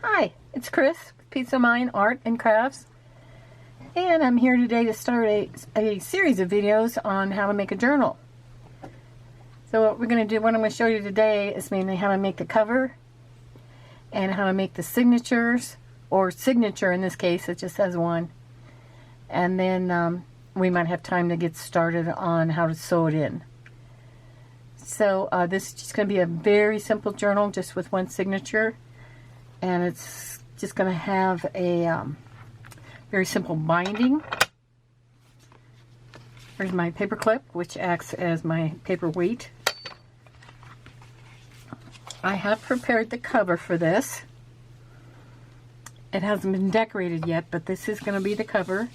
Hi, it's Chris with Peace of Mind Art and Crafts, and I'm here today to start a series of videos on how to make a journal. So what I'm going to show you today is mainly how to make the cover and how to make the signatures, or signature in this case, it just has one. And then we might have time to get started on how to sew it in. So this is just going to be a very simple journal just with one signature. And it's just going to have a very simple binding. Here's my paper clip, which acts as my paperweight. I have prepared the cover for this. It hasn't been decorated yet, but this is going to be the cover.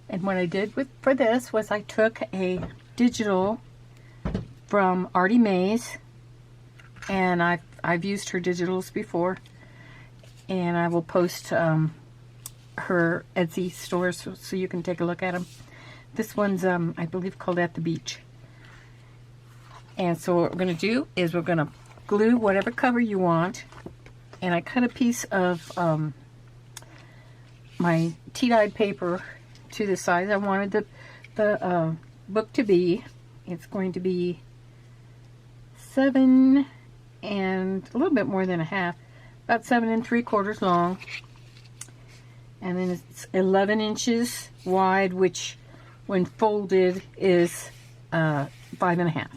And what I did for this was I took a digital from Artymaze, and I've used her digitals before. And I will post her Etsy store so you can take a look at them. This one's, I believe, called At the Beach. And so what we're going to do is we're going to glue whatever cover you want. And I cut a piece of my tea-dyed paper to the size I wanted the book to be. It's going to be 7 and a little bit more than a half. About 7 3/4 long, and then it's 11 inches wide, which when folded is 5 1/2.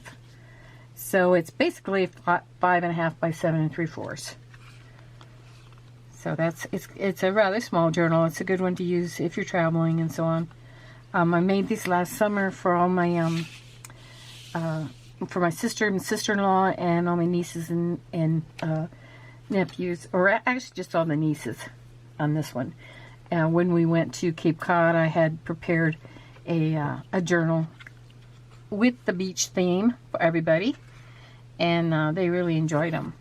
So it's basically 5 1/2 by 7 3/4. So it's a rather small journal. It's a good one to use if you're traveling and so on. I made these last summer for all my for my sister and sister-in-law and all my nieces and nephews, or actually just all the nieces on this one. When we went to Cape Cod, I had prepared a journal with the beach theme for everybody, and they really enjoyed them.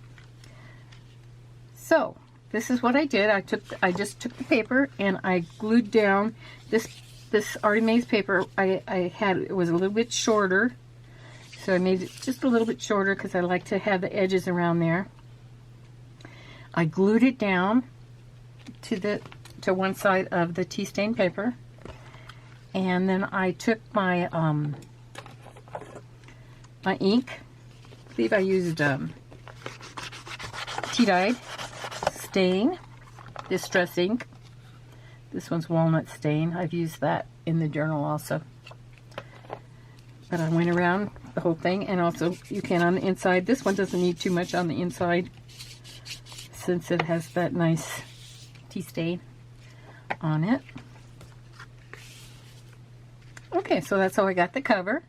So this is what I did. I just took the paper and I glued down this Artymaze paper. It was a little bit shorter, so I made it just a little bit shorter because I like to have the edges around there. I glued it down to one side of the tea stain paper, and then I took my my ink. I believe I used tea-dyed stain, distress ink. This one's walnut stain. I've used that in the journal also. But I went around the whole thing, and also you can on the inside. This one doesn't need too much on the inside, since it has that nice tea stain on it. Okay, so that's how I got the cover.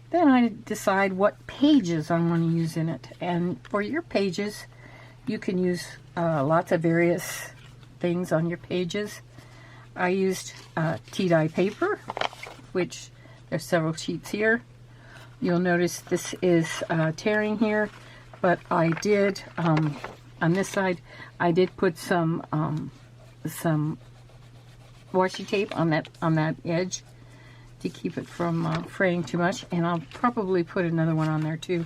Then I decide what pages I want to use in it. And for your pages, you can use lots of various things on your pages. I used tea-dye paper, which there's several sheets here. You'll notice this is tearing here. But I did, on this side, I did put some washi tape on that edge to keep it from fraying too much. And I'll probably put another one on there too,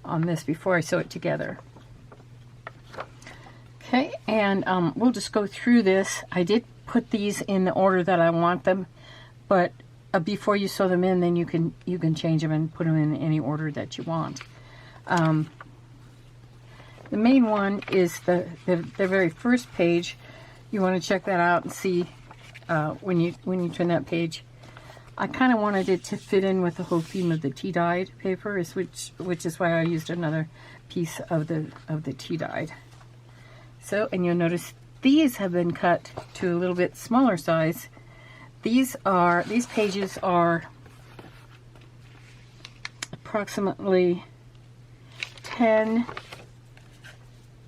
on this before I sew it together. Okay, and we'll just go through this. I did put these in the order that I want them, but before you sew them in, then you can change them and put them in any order that you want. The main one is the very first page. You want to check that out and see when you turn that page. I kind of wanted it to fit in with the whole theme of the tea-dyed paper, which is why I used another piece of the tea-dyed. So, and you'll notice these have been cut to a little bit smaller size. These pages are approximately 10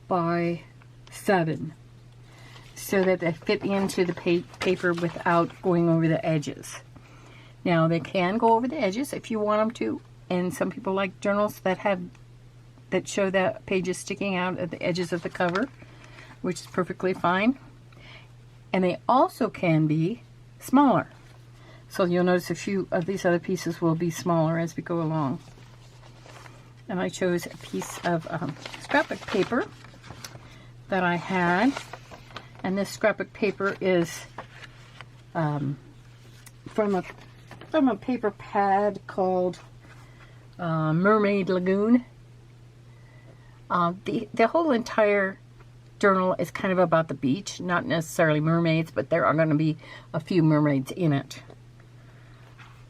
by 7, so that they fit into the paper without going over the edges. Now they can go over the edges if you want them to, and some people like journals that show that pages sticking out at the edges of the cover, which is perfectly fine. And they also can be smaller. So you'll notice a few of these other pieces will be smaller as we go along. And I chose a piece of scrapbook paper that I had. And this scrapbook paper is from a paper pad called Mermaid Lagoon. The whole entire journal is kind of about the beach, not necessarily mermaids, but there are going to be a few mermaids in it.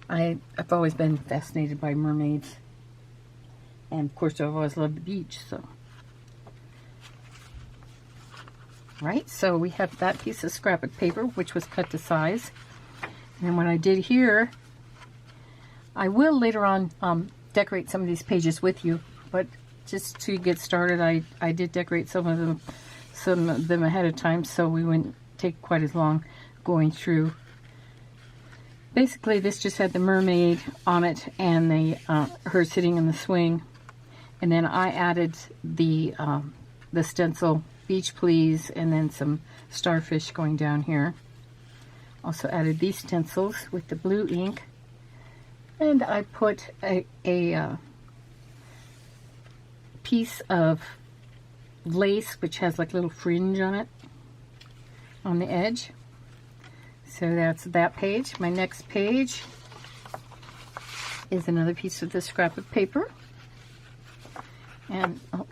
I've always been fascinated by mermaids, and of course I've always loved the beach. So, right, so we have that piece of scrapbook paper, which was cut to size. And then what I did here, I will later on decorate some of these pages with you, but just to get started, I did decorate some of them ahead of time, so we wouldn't take quite as long going through. Basically, this just had the mermaid on it and her sitting in the swing, and then I added the stencil Beach Please and then some starfish going down here. Also added these stencils with the blue ink, and I put a piece of lace which has like little fringe on it on the edge. So that's that page. My next page is another piece of the scrapbook paper, and the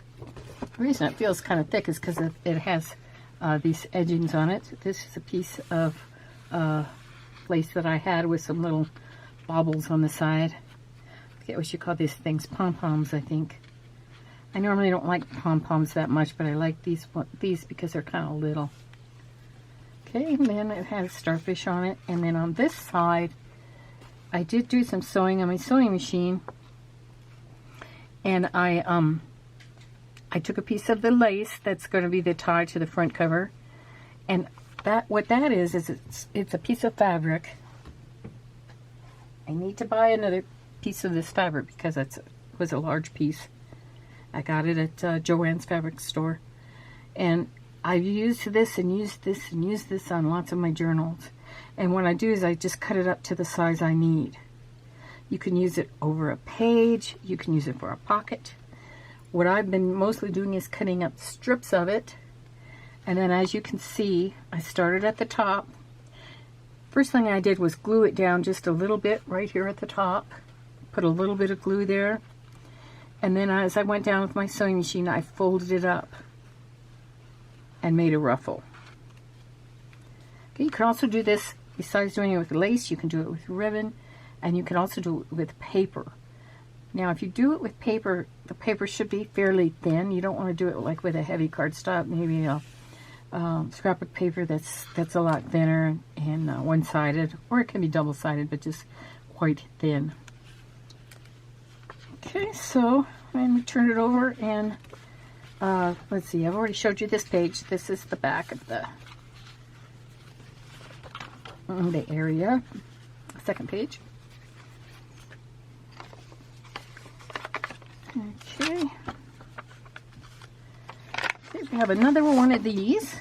reason it feels kind of thick is because it has these edgings on it. This is a piece of lace that I had with some little baubles on the side. I forget what you call these things, Pom Poms, I think. I normally don't like Pom Poms that much, but I like these because they're kind of little. Okay, and then it has starfish on it, and then on this side, I did do some sewing on my sewing machine, and I took a piece of the lace that's going to be the tie to the front cover, and what that is it's a piece of fabric. I need to buy another piece of this fabric because it was a large piece. I got it at Joann's fabric store, and I've used this and used this and used this on lots of my journals. And what I do is I just cut it up to the size I need. You can use it over a page. You can use it for a pocket. What I've been mostly doing is cutting up strips of it. And then as you can see, I started at the top. First thing I did was glue it down just a little bit right here at the top. Put a little bit of glue there. And then as I went down with my sewing machine, I folded it up and made a ruffle. Okay, you can also do this, besides doing it with lace, you can do it with ribbon, and you can also do it with paper. Now, if you do it with paper, the paper should be fairly thin. You don't want to do it like with a heavy cardstock, maybe a scrapbook paper that's a lot thinner and one-sided, or it can be double-sided, but just quite thin. Okay, so let me turn it over and let's see, I've already showed you this page. This is the back of the area. Second page. Okay. We have another one of these,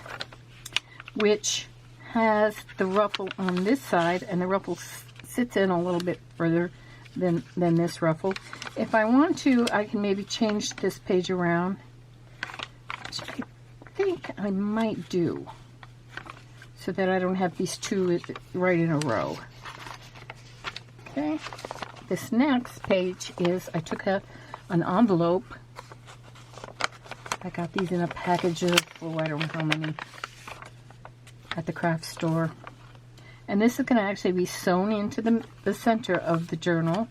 which has the ruffle on this side, and the ruffle sits in a little bit further than this ruffle. If I want to, I can maybe change this page around, which I think I might do, so that I don't have these two right in a row. Okay, this next page is, I took an envelope. I got these in a package of, oh, I don't know how many, at the craft store. And this is going to actually be sewn into the center of the journal,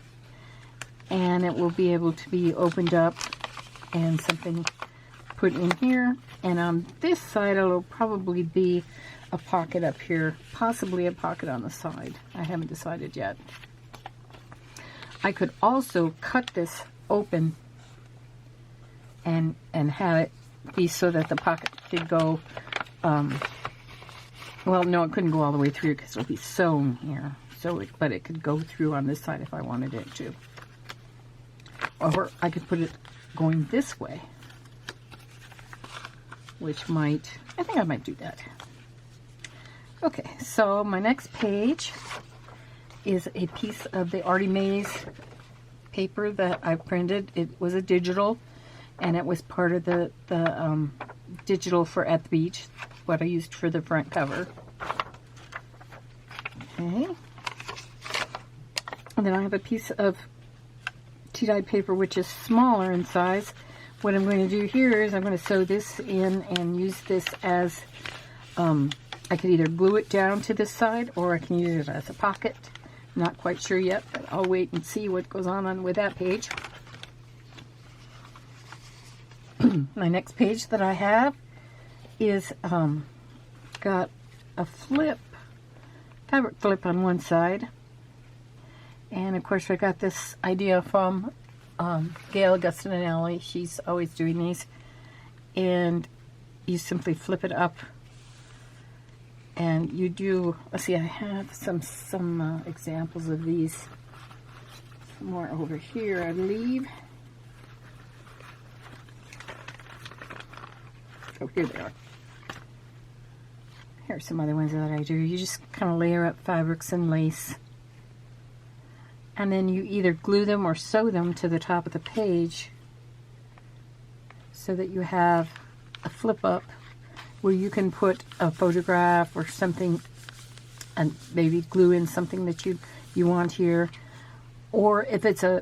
and it will be able to be opened up and something put in here. And on this side, it'll probably be a pocket up here, possibly a pocket on the side. I haven't decided yet. I could also cut this open and have it be so that the pocket could go, well, no, it couldn't go all the way through because it'll be sewn here. But it could go through on this side if I wanted it to. Or I could put it going this way, which might, I think I might do that. Okay, so my next page is a piece of the Artymaze paper that I printed. It was a digital, and it was part of the digital for At the Beach, what I used for the front cover. Okay. And then I have a piece of tea-dyed paper which is smaller in size. What I'm going to do here is I'm going to sew this in and use this as, I could either glue it down to this side or I can use it as a pocket. Not quite sure yet, but I'll wait and see what goes on with that page. My next page that I have is got a fabric flip on one side. And of course I got this idea from Gail Gustinelli. She's always doing these. And you simply flip it up. And you do, let's see, I have some examples of these. Some more over here, I believe. Oh, here they are. Here are some other ones that I do. You just kind of layer up fabrics and lace. And then you either glue them or sew them to the top of the page so that you have a flip up where you can put a photograph or something and maybe glue in something that you want here. Or if it's a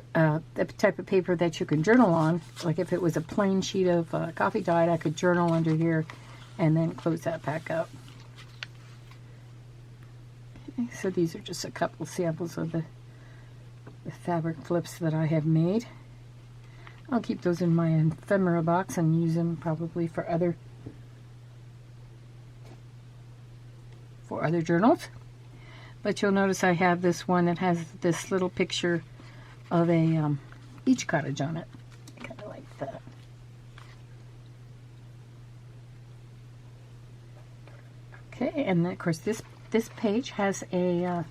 type of paper that you can journal on, like if it was a plain sheet of coffee dyed, I could journal under here and then close that back up. Okay, so these are just a couple samples of the fabric flips that I have made. I'll keep those in my ephemera box and use them probably for other journals. But you'll notice I have this one that has this little picture of a beach cottage on it. I kind of like that. Okay, and of course this page has a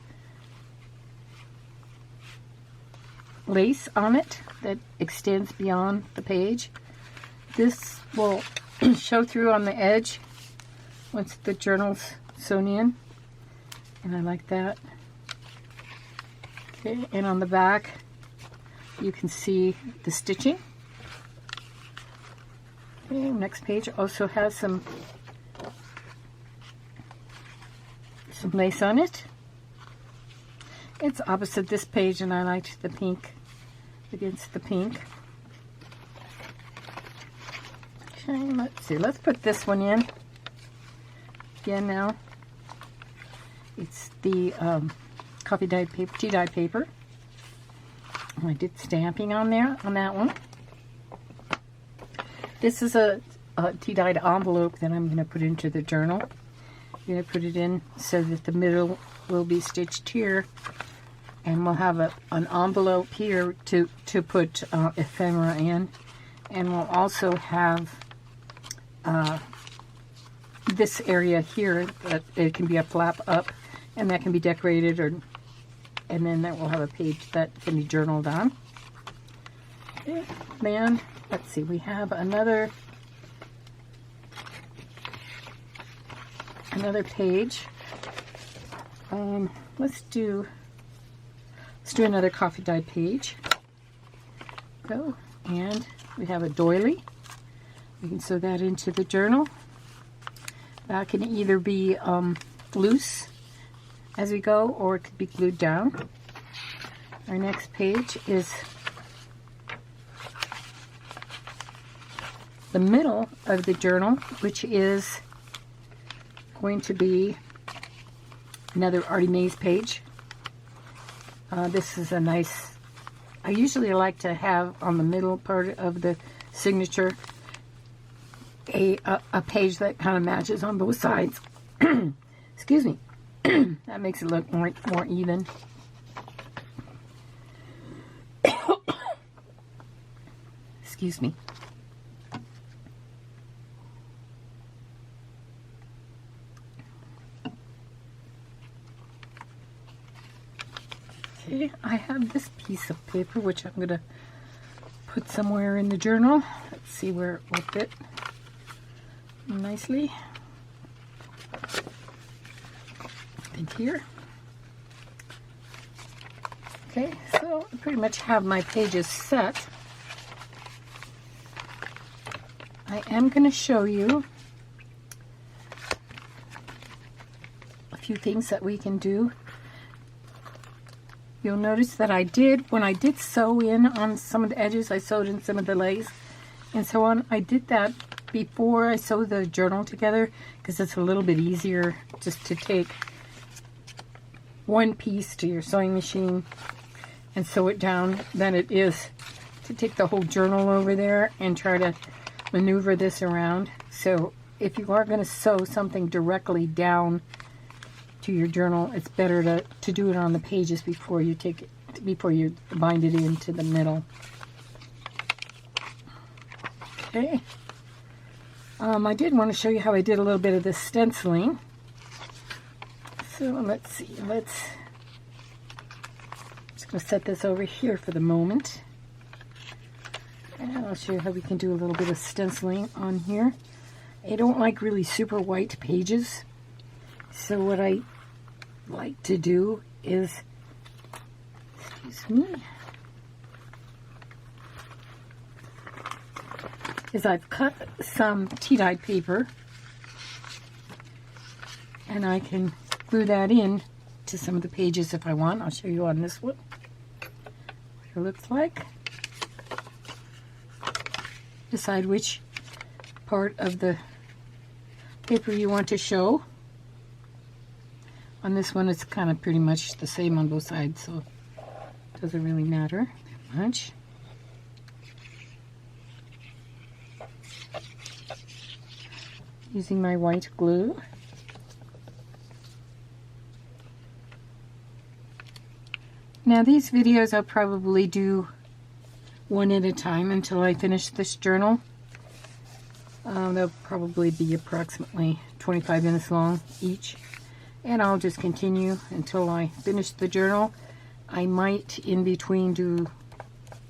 lace on it that extends beyond the page. This will show through on the edge once the journal's sewn in, and I like that. Okay, and on the back you can see the stitching. Okay, next page also has some lace on it. It's opposite this page, and I liked the pink against the pink. Okay, let's see. Let's put this one in again now. It's the coffee dyed paper, tea dyed paper. I did stamping on there on that one. This is a tea dyed envelope that I'm going to put into the journal. I'm going to put it in so that the middle will be stitched here, and we'll have an envelope here to put ephemera in, and we'll also have this area here that it can be a flap up, and that can be decorated, and then that will have a page that can be journaled on. Okay, then let's see, we have another page. Let's do another coffee dyed page. Go, and we have a doily. We can sew that into the journal. That can either be loose as we go, or it could be glued down. Our next page is the middle of the journal, which is going to be another Artymaze page. This is a nice, I usually like to have on the middle part of the signature a page that kind of matches on both sides. Excuse me. That makes it look more even. Excuse me. Okay, I have this piece of paper which I'm going to put somewhere in the journal. Let's see where it will fit nicely. I think here. Okay, so I pretty much have my pages set. I am going to show you a few things that we can do. You'll notice that when I did sew in on some of the edges, I sewed in some of the lace and so on. I did that before I sewed the journal together because it's a little bit easier just to take one piece to your sewing machine and sew it down than it is to take the whole journal over there and try to maneuver this around. So if you are going to sew something directly down to your journal, it's better to do it on the pages before you bind it into the middle. Okay. I did want to show you how I did a little bit of this stenciling. So let's see. Just going to set this over here for the moment. And I'll show you how we can do a little bit of stenciling on here. I don't like really super white pages. So what I like to do is, I've cut some tea-dyed paper and I can glue that in to some of the pages if I want. I'll show you on this one what it looks like. Decide which part of the paper you want to show. On this one, it's kind of pretty much the same on both sides, so it doesn't really matter that much. Using my white glue. Now these videos I'll probably do one at a time until I finish this journal. They'll probably be approximately 25 minutes long each. And I'll just continue until I finish the journal. I might in between do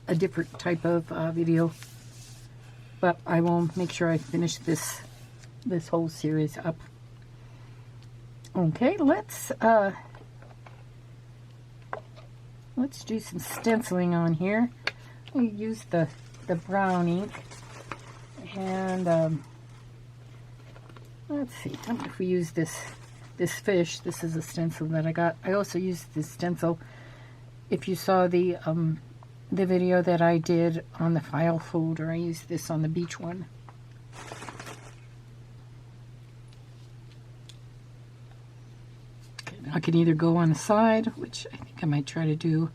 a different type of video, but I will make sure I finish this whole series up. Okay, let's do some stenciling on here. We use the brown ink, and let's see. I don't know if we use this fish. This is a stencil that I got. I also used this stencil. If you saw the video that I did on the file folder, I used this on the beach one. Okay, I can either go on the side, which I think I might try to do.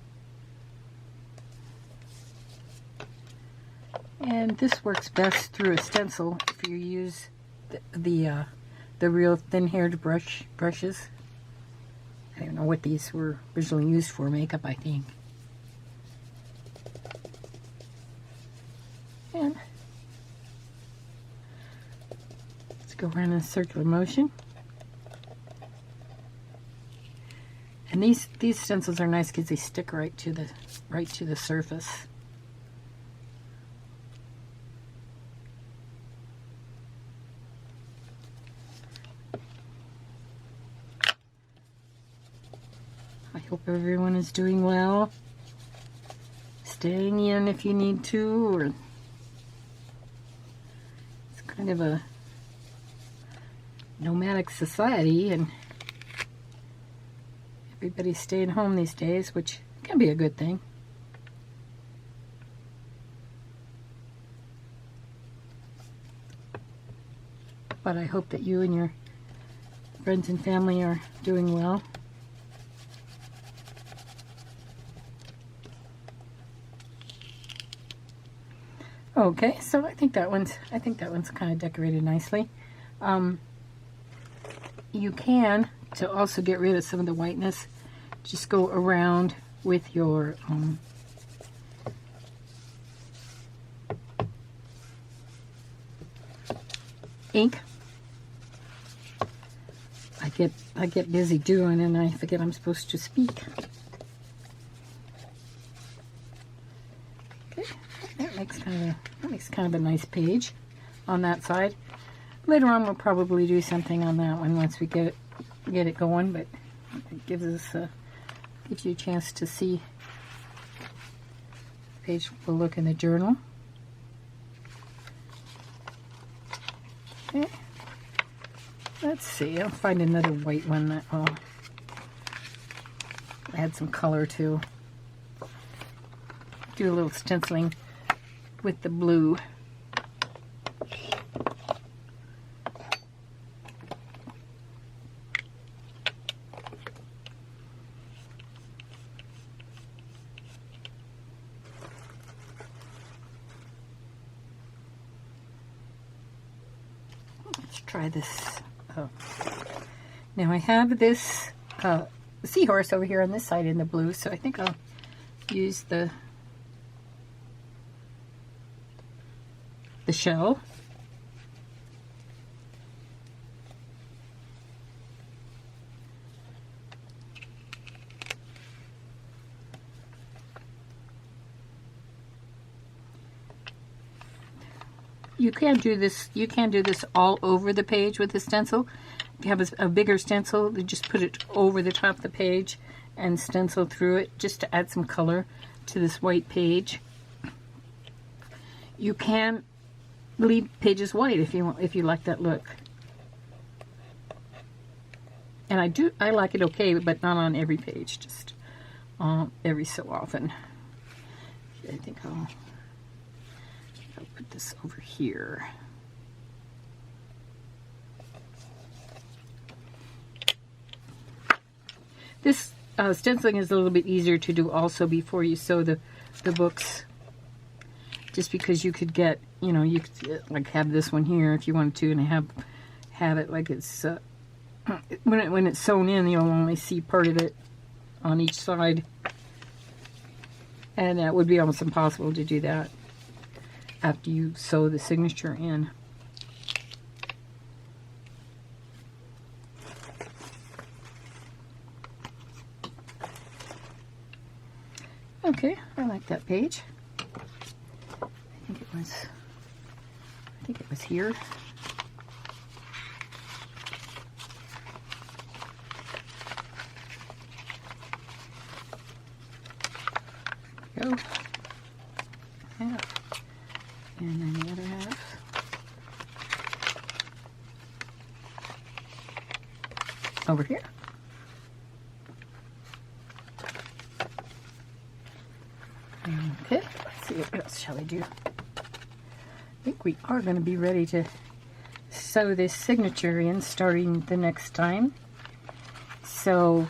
And this works best through a stencil if you use the real thin-haired brushes. I don't know what these were originally used for, makeup, I think. And let's go around in a circular motion. And these stencils are nice because they stick right to the surface. I hope everyone is doing well, staying in if you need to, or it's kind of a nomadic society and everybody's staying home these days, which can be a good thing. But I hope that you and your friends and family are doing well. Okay, so I think that one's kind of decorated nicely. You can, to also get rid of some of the whiteness, just go around with your ink. I get busy doing and I forget I'm supposed to speak. Okay, that makes kind of a nice page on that side. Later on we'll probably do something on that one once we get it going, but it gives you a chance to see the page we'll look in the journal. Okay. Let's see, I'll find another white one that will add some color to. Do a little stenciling with the blue. Let's try this. Oh. Now I have this seahorse over here on this side in the blue, so I think I'll use the shell. You can do this all over the page with the stencil. If you have a bigger stencil, you just put it over the top of the page and stencil through it just to add some color to this white page. You can leave pages white if you like that look. And I like it okay, but not on every page, just every so often. I think I'll put this over here. This stenciling is a little bit easier to do also before you sew the books, just because you could get, you could like have this one here if you wanted to, and have it like it's when it's sewn in, you'll only see part of it on each side, and that would be almost impossible to do that after you sew the signature in. Okay, I like that page. I think it was here. There we go. Yeah. And then the other half. Over here. Okay, let's see what else shall we do. I think we are going to be ready to sew this signature in starting the next time. So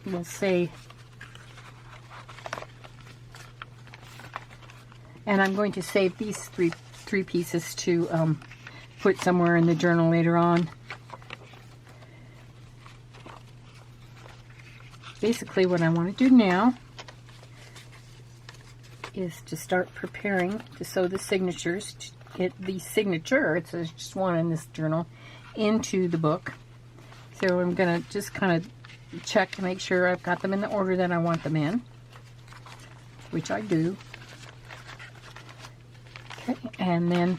we'll say, and I'm going to save these three pieces to put somewhere in the journal later on. Basically what I want to do now is to start preparing to sew the signatures, to get the signature, it's just one in this journal, into the book. So I'm going to just kind of check to make sure I've got them in the order that I want them in, which I do. Okay, and then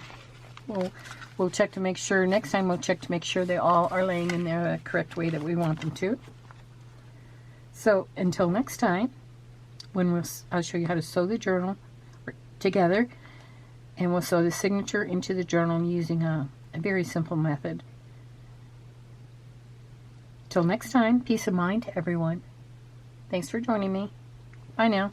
we'll check to make sure, next time we'll check to make sure they all are laying in there the correct way that we want them to. So until next time, when I'll show you how to sew the journal together, and we'll sew the signature into the journal using a very simple method. Till next time, peace of mind to everyone. Thanks for joining me. Bye now.